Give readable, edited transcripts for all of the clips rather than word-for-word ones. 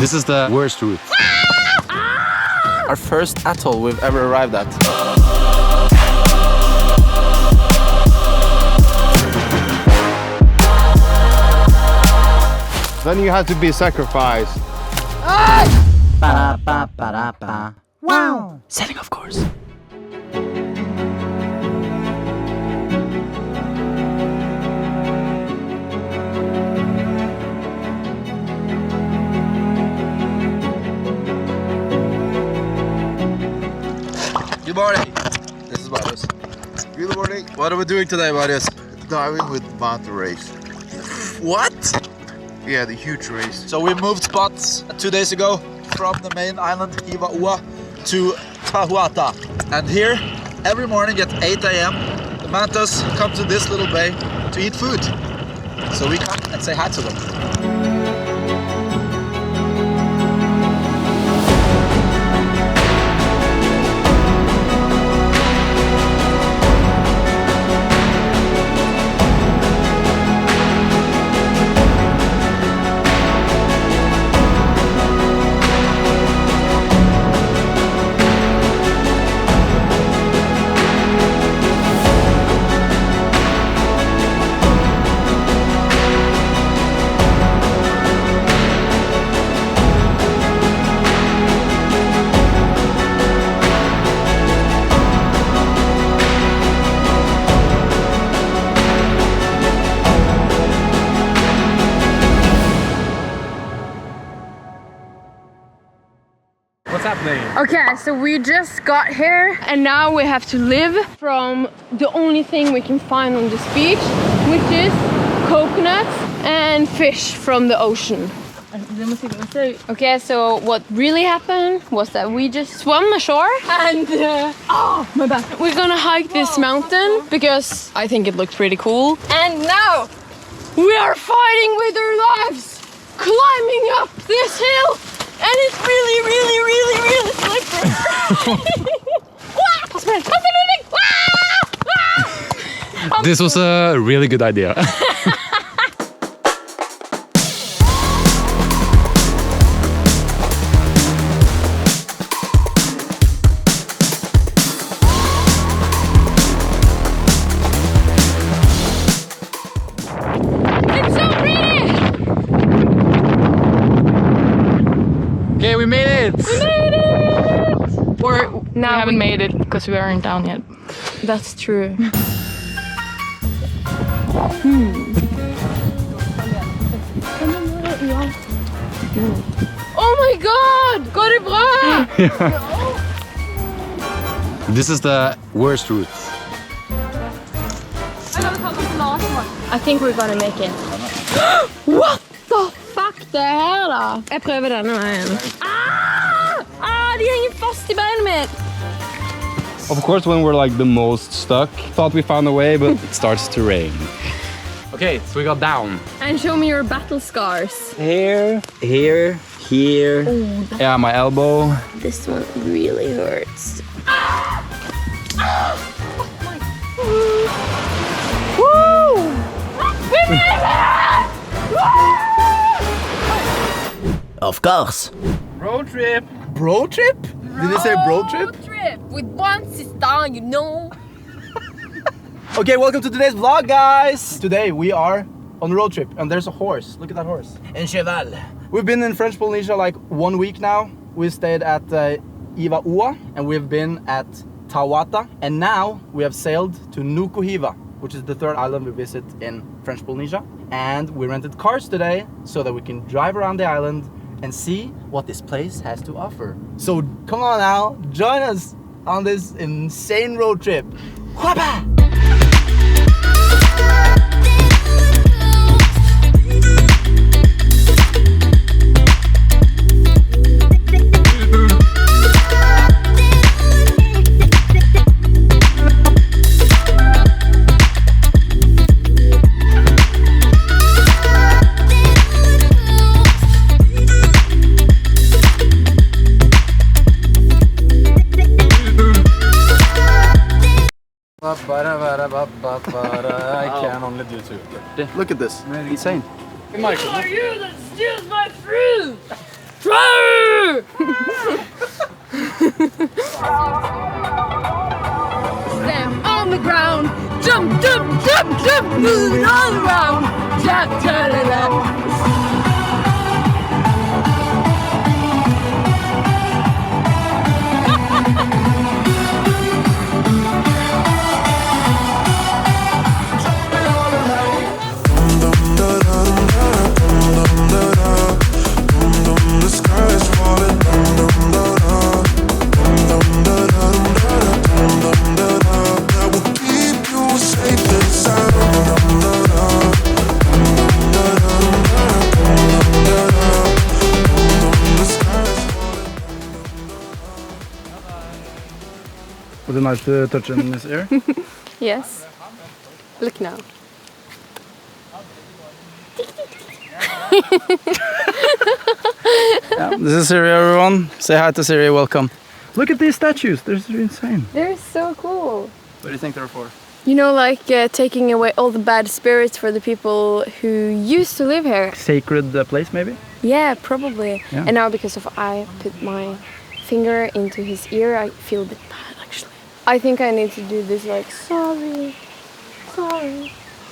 This is the worst route. Our first atoll we've ever arrived at. Then you had to be sacrificed. Wow! Setting, of course. Good morning. This is Marius. Good morning. What are we doing today, Marius? Diving with mountain race. What? Yeah, the huge race. So we moved spots 2 days ago from the main island Hiva to Tahuata. And here, every morning at 8 a.m., the mantas come to this little bay to eat food. So we come and say hi to them. What's happening? Okay, so we just got here and now we have to live from the only thing we can find on this beach, which is coconuts and fish from the ocean. Okay, so what really happened was that we just swam ashore and oh my bad, we're gonna hike this mountain because I think it looks pretty cool. And now we are fighting with our lives, climbing up this hill. And it's really, really, really, really slippery. This was a really good idea. It's so pretty! Okay, we made it! We made it! Or Now we haven't made it because we aren't down yet. That's true. Oh my god! Går det bra? This is the worst route. I think we're gonna make it. What the fuck det her da? Jeg prøver denne veien. De henger fast I beinet mitt. Of course, when we're like the most stuck, thought we found a way, but it starts to rain. Okay, so we got down. And show me your battle scars. Here, here, here. Oh, Yeah, my elbow. this one really hurts. Woo! We made it! Of course. Road trip. Bro trip? Did you say bro trip? Road trip with one sister, you know. Okay, welcome to today's vlog, guys. Today we are on a road trip and there's a horse. Look at that horse. Un cheval. We've been in French Polynesia like 1 week now. We stayed at Hiva and we've been at Tahuata. And now we have sailed to Nuku Hiva, which is the third island we visit in French Polynesia. And we rented cars today so that we can drive around the island and see what this place has to offer. So come on now, join us on this insane road trip. Whapa! I can only do two. Look at this. Insane. Who are you that steals my fruit? Step on the ground, jump, jump, jump, jump, moving all around. Tap, tap, tap. Was it nice to touch in his ear? Yes. Look now. Yeah, this is Siri, everyone. Say hi to Siri, welcome. Look at these statues, they're insane. They're so cool. What do you think they're for? You know, like taking away all the bad spirits for the people who used to live here. Sacred place, maybe? Yeah, probably. Yeah. And now because of I put my finger into his ear, I feel a bit bad actually. I think I need to do this like, sorry.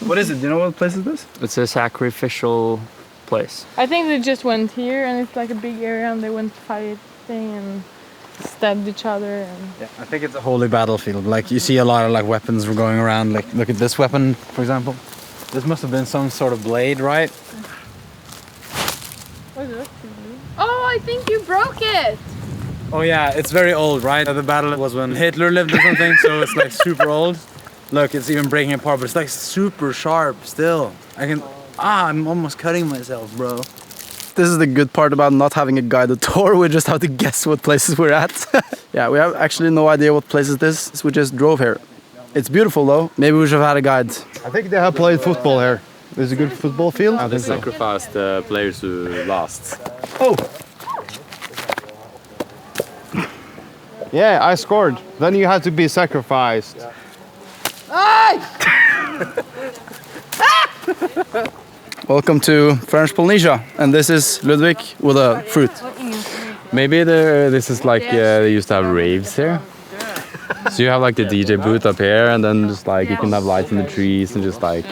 What is it? Do you know what place is this? It's a sacrificial place. I think they just went here and it's like a big area and they went fighting and stabbed each other. And Yeah, I think it's a holy battlefield. Like, you see a lot of like weapons were going around. Like, look at this weapon, for example. This must have been some sort of blade, right? what is it? Oh, I think you broke it. Oh yeah, it's very old, right? The battle was when Hitler lived or something, so it's like super old. Look, it's even breaking apart, but it's like super sharp still. I'm almost cutting myself, bro. This is the good part about not having a guided tour. We just have to guess what places we're at. Yeah, we have actually no idea what places this is. We just drove here. It's beautiful though. Maybe we should have had a guide. I think they have played football here. There's a good football field. They sacrificed the players who lost. Oh! Yeah, I scored. Then you had to be sacrificed. Welcome to French Polynesia. And this is Ludwig with a fruit. Maybe this is like they used to have raves here. So you have like the DJ booth up here, and then just like you can have lights in the trees and just like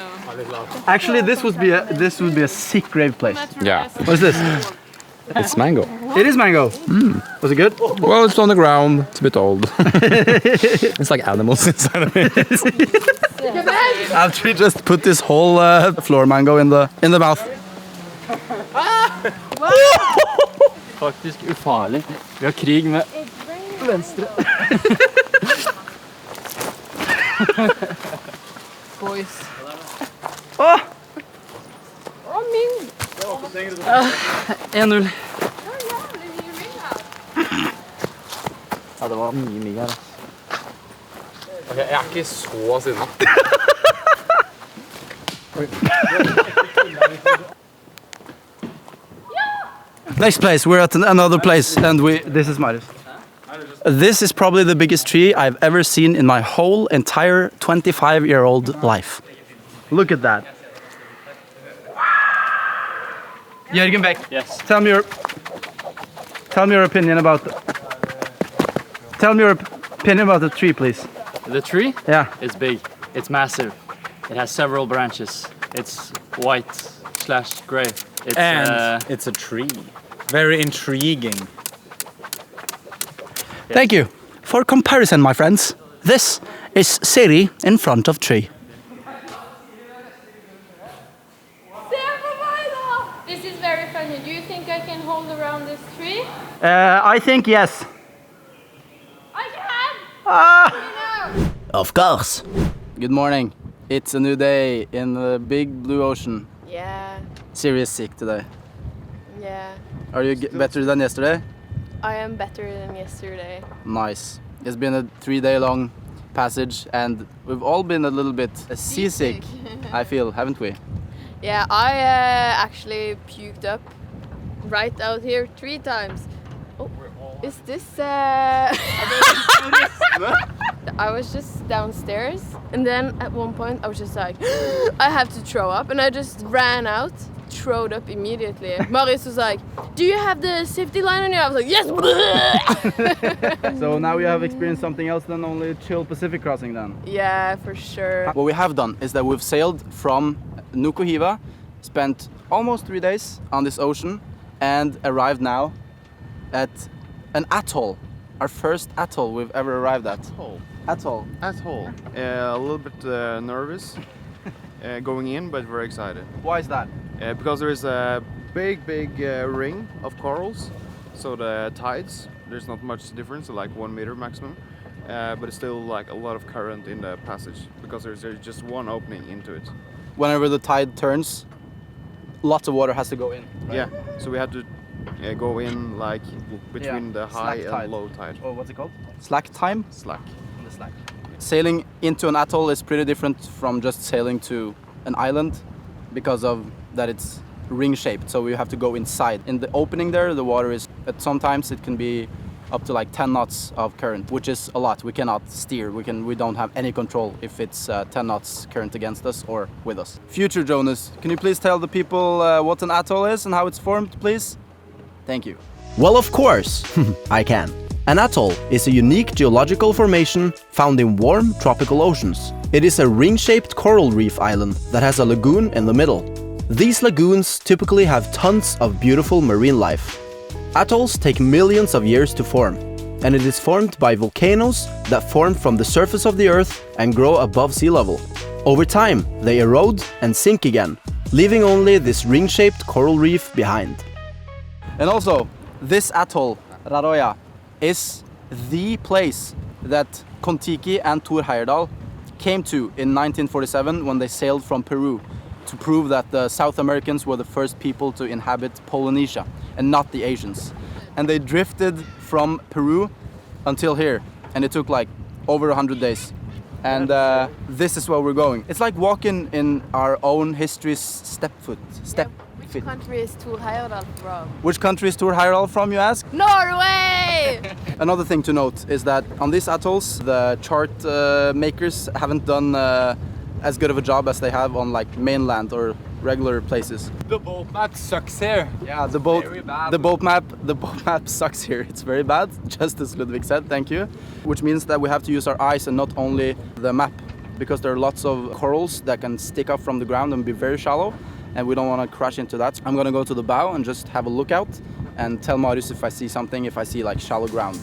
Actually, this would be a sick rave place. yeah, What is this? it's mango. It is mango. Was it good? Well, it's on the ground. It's a bit old. It's like animals inside of it. After we just put this whole floor mango in the mouth. Faktisk ufarlig. Vi har krig med venstre. Boys. Åh! 1-0. Ja, det var mye ligg her. Ok, jeg er ikke så sinna. Next place, we're at another place, and this is Marius. This is probably the biggest tree I've ever seen in my whole entire 25-year-old life. Look at that. Jørgen Beck. Yes. Tell me your opinion about the tree, please. The tree? Yeah. It's big. It's massive. It has several branches. It's white/gray. It's a tree. Very intriguing. Thank you. For comparison, my friends, this is Siri in front of tree. This is very funny. Do you think I can hold around this tree? I think yes. I can! Of course. Good morning. It's a new day in the big blue ocean. Yeah, Siri is sick today. yeah. Are you better than yesterday? I am better than yesterday. Nice. It's been a 3-day-long passage, and we've all been a little bit seasick, I feel, haven't we? Yeah, I actually puked up right out here 3 times. Oh, is this I was just downstairs, and then at one point I was just like, I have to throw up, and I just ran out. throwed up immediately. Marius was like, "Do you have the safety line on you?" I was like, "Yes." So now you have experienced something else than only chill Pacific crossing then? Yeah, for sure. What we have done is that we've sailed from Nuku, Hiva, spent almost 3 days on this ocean, and arrived now at an atoll. Our first atoll we've ever arrived at. Atoll. Atoll. A little bit nervous going in, but very excited. Why is that? Because there is a big ring of corals. So the tides, there's not much difference, like 1 meter maximum. But it's still like a lot of current in the passage because there's just one opening into it. Whenever the tide turns, lots of water has to go in. Right? Yeah, so we had to go in like between the high Slack tide. and low tide. Oh, what's it called? Slack time? Slack. The slack. Sailing into an atoll is pretty different from just sailing to an island because of that it's ring shaped, so you have to go inside. In the opening there, the water is, sometimes it can be up to like 10 knots of current, which is a lot. We cannot steer. We don't have any control if it's 10 knots current against us or with us. Future Jonas, can you please tell the people what an atoll is and how it's formed, please? Thank you. Well, of course, I can. An atoll is a unique geological formation found in warm tropical oceans. It is a ring-shaped coral reef island that has a lagoon in the middle. These lagoons typically have tons of beautiful marine life. Atolls take millions of years to form, and it is formed by volcanoes that form from the surface of the earth and grow above sea level. Over time, they erode and sink again, leaving only this ring-shaped coral reef behind. And also, this atoll, Raroya, is the place that Kon-Tiki and Thor Heyerdahl came to in 1947 when they sailed from Peru to prove that the South Americans were the first people to inhabit Polynesia and not the Asians. And they drifted from Peru until here, and it took like over 100 days. And this is where we're going. It's like walking in our own history's stepfoot. Which country is Thor Heyerdahl from? Which country is Thor Heyerdahl from, you ask? Norway! Another thing to note is that on these atolls, the chart makers haven't done as good of a job as they have on like mainland or regular places. The boat map sucks here. Yeah, the boat map sucks here. It's very bad, just as Ludwig said, thank you. Which means that we have to use our eyes and not only the map, because there are lots of corals that can stick up from the ground and be very shallow, and we don't want to crash into that. I'm gonna go to the bow and just have a look out and tell Marius if I see something, if I see like shallow ground.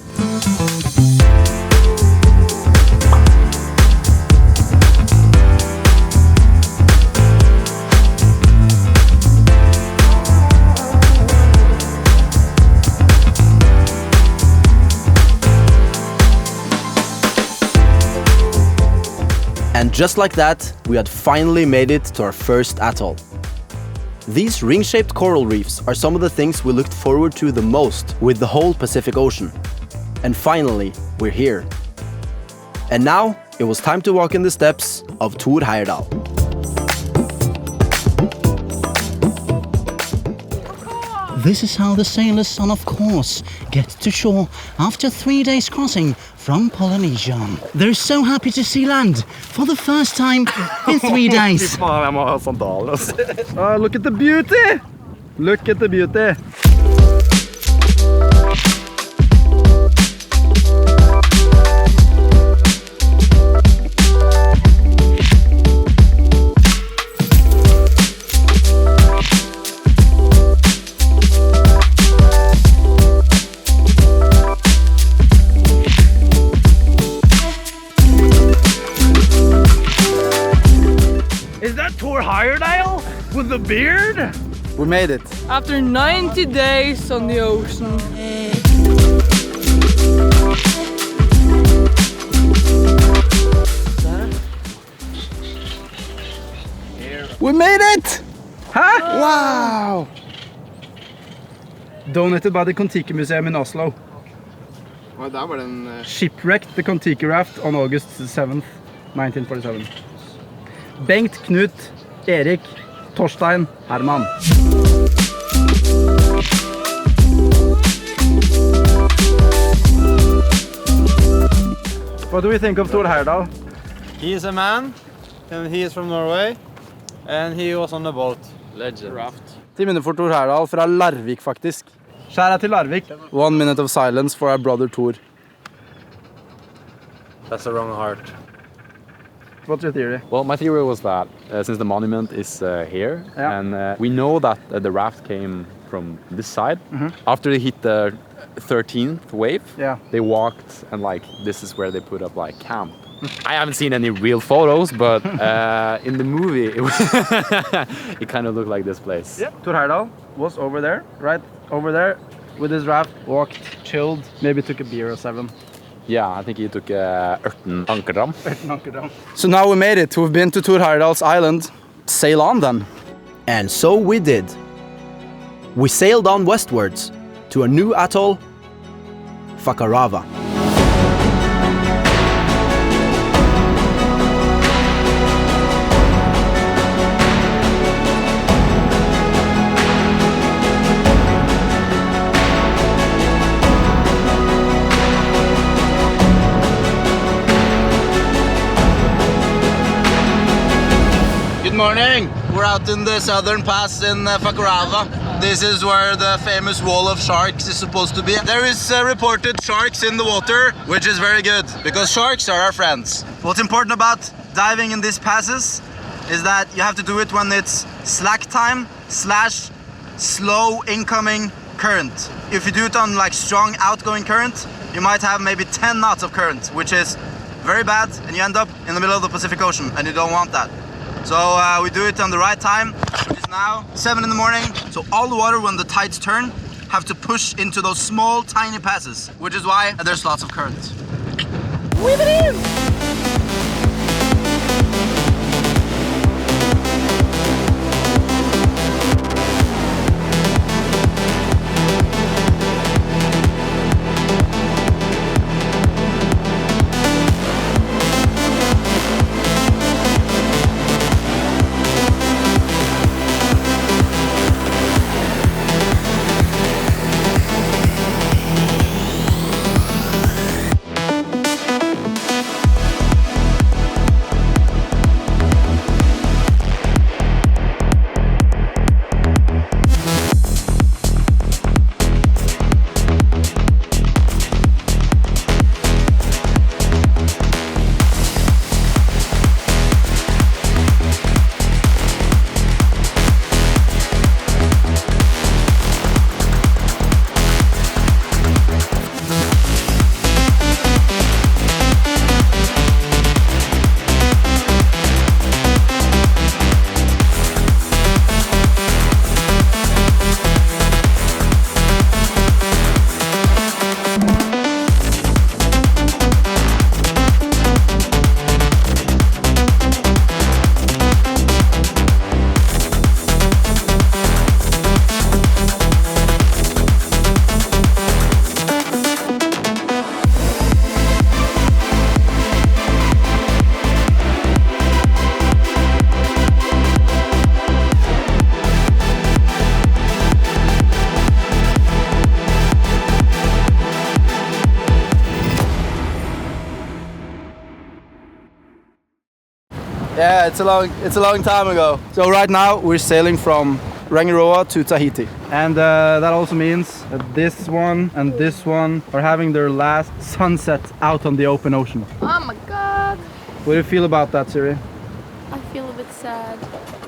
And just like that, we had finally made it to our first atoll. These ring-shaped coral reefs are some of the things we looked forward to the most with the whole Pacific Ocean. And finally, we're here. And now, it was time to walk in the steps of Thor Heyerdahl. This is how the sailors, and of course, get to shore after 3 days crossing from Polynesia. They're so happy to see land for the first time in 3 days. Oh, look at the beauty! Look at the beauty! Is that Thor Heyerdahl with the beard? We made it. After 90 days on the ocean. We made it! Huh? Wow! Donated by the Kon-Tiki Museum in Oslo. Ja, där var den... Shipwrecked the Kon-Tiki raft on August 7th, 1947. Bengt, Knut, Erik, Torstein, Herman. What do we think of Thor Heyerdahl? He is a man, and he is from Norway, and he was on the boat. Legend. Raft. 10 minutter for Tor Heyerdahl fra Larvik, faktisk. Skjæra til Larvik. 1 minute of silence for our brother Tor. That's the wrong heart. What's your theory? Well, my theory was that since the monument is here, and we know that the raft came from this side, after they hit the 13th wave, they walked and like this is where they put up like camp. I haven't seen any real photos, but in the movie it kind of looked like this place. Yeah. Tor Heyerdahl was over there, right over there, with his raft, walked, chilled, maybe took a beer or 7. Yeah, I think he took Ørten Ankerdam. So now we made it. We've been to Tor Heyerdahl's island. Sail on then. And so we did. We sailed on westwards to a new atoll, Fakarava. Good morning. We're out in the southern pass in Fakarava. This is where the famous wall of sharks is supposed to be. There is reported sharks in the water, which is very good because sharks are our friends. What's important about diving in these passes is that you have to do it when it's slack time / slow incoming current. If you do it on like strong outgoing current, you might have maybe 10 knots of current, which is very bad, and you end up in the middle of the Pacific Ocean, and you don't want that. So we do it on the right time, which is now 7 in the morning. So all the water, when the tides turn, have to push into those small, tiny passes, which is why there's lots of current. Weave it in! Yeah, it's a long time ago. So right now we're sailing from Rangiroa to Tahiti. And that also means that this one and this one are having their last sunset out on the open ocean. Oh my god. What do you feel about that, Siri? I feel a bit sad.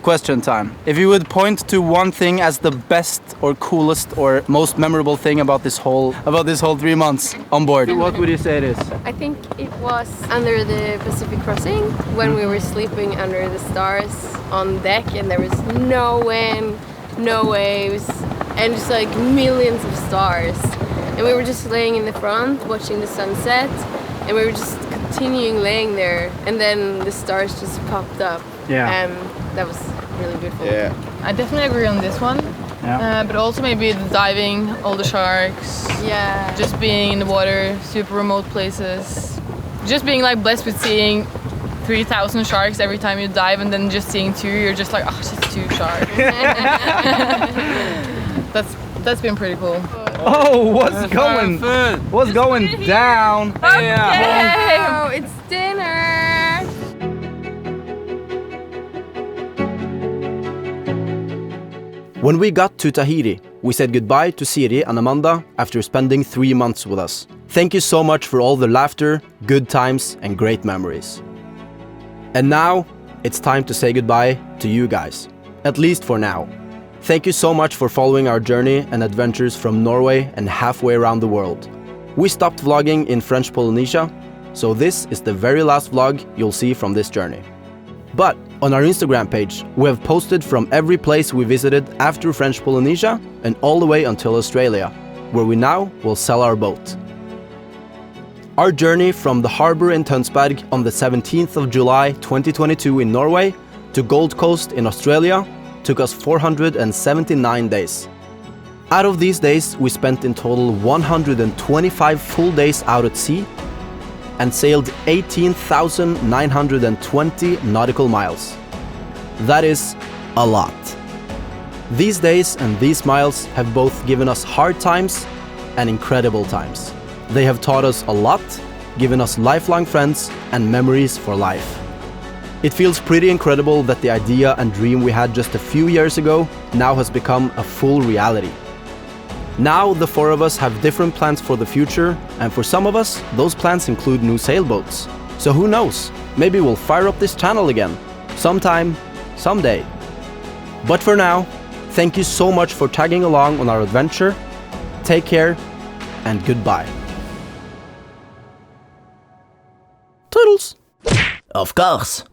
Question time. If you would point to one thing as the best or coolest or most memorable thing about this whole 3 months on board, what would you say it is? I think it was under the Pacific crossing when we were sleeping under the stars on deck and there was no wind, no waves, and just like millions of stars. And we were just laying in the front watching the sunset, and we were just continuing laying there, and then the stars just popped up. Yeah. And that was really beautiful. Yeah. I definitely agree on this one. Yeah. But also maybe the diving, all the sharks. Yeah. Just being in the water, super remote places. Just being like blessed with seeing 3,000 sharks every time you dive, and then just seeing 2, you're just like, oh, just 2 sharks. That's been pretty cool. Oh, what's going down? Okay. Oh, it's dinner. When we got to Tahiti, we said goodbye to Siri and Amanda after spending 3 months with us. Thank you so much for all the laughter, good times, and great memories. And now, it's time to say goodbye to you guys, at least for now. Thank you so much for following our journey and adventures from Norway and halfway around the world. We stopped vlogging in French Polynesia, so this is the very last vlog you'll see from this journey. But on our Instagram page, we have posted from every place we visited after French Polynesia and all the way until Australia, where we now will sell our boat. Our journey from the harbor in Tønsberg on the 17th of July 2022 in Norway to Gold Coast in Australia took us 479 days. Out of these days, we spent in total 125 full days out at sea and sailed 18,920 nautical miles. That is a lot. These days and these miles have both given us hard times and incredible times. They have taught us a lot, given us lifelong friends and memories for life. It feels pretty incredible that the idea and dream we had just a few years ago now has become a full reality. Now the four of us have different plans for the future, and for some of us, those plans include new sailboats. So who knows, maybe we'll fire up this channel again, sometime, someday. But for now, thank you so much for tagging along on our adventure. Take care, and goodbye. Of course.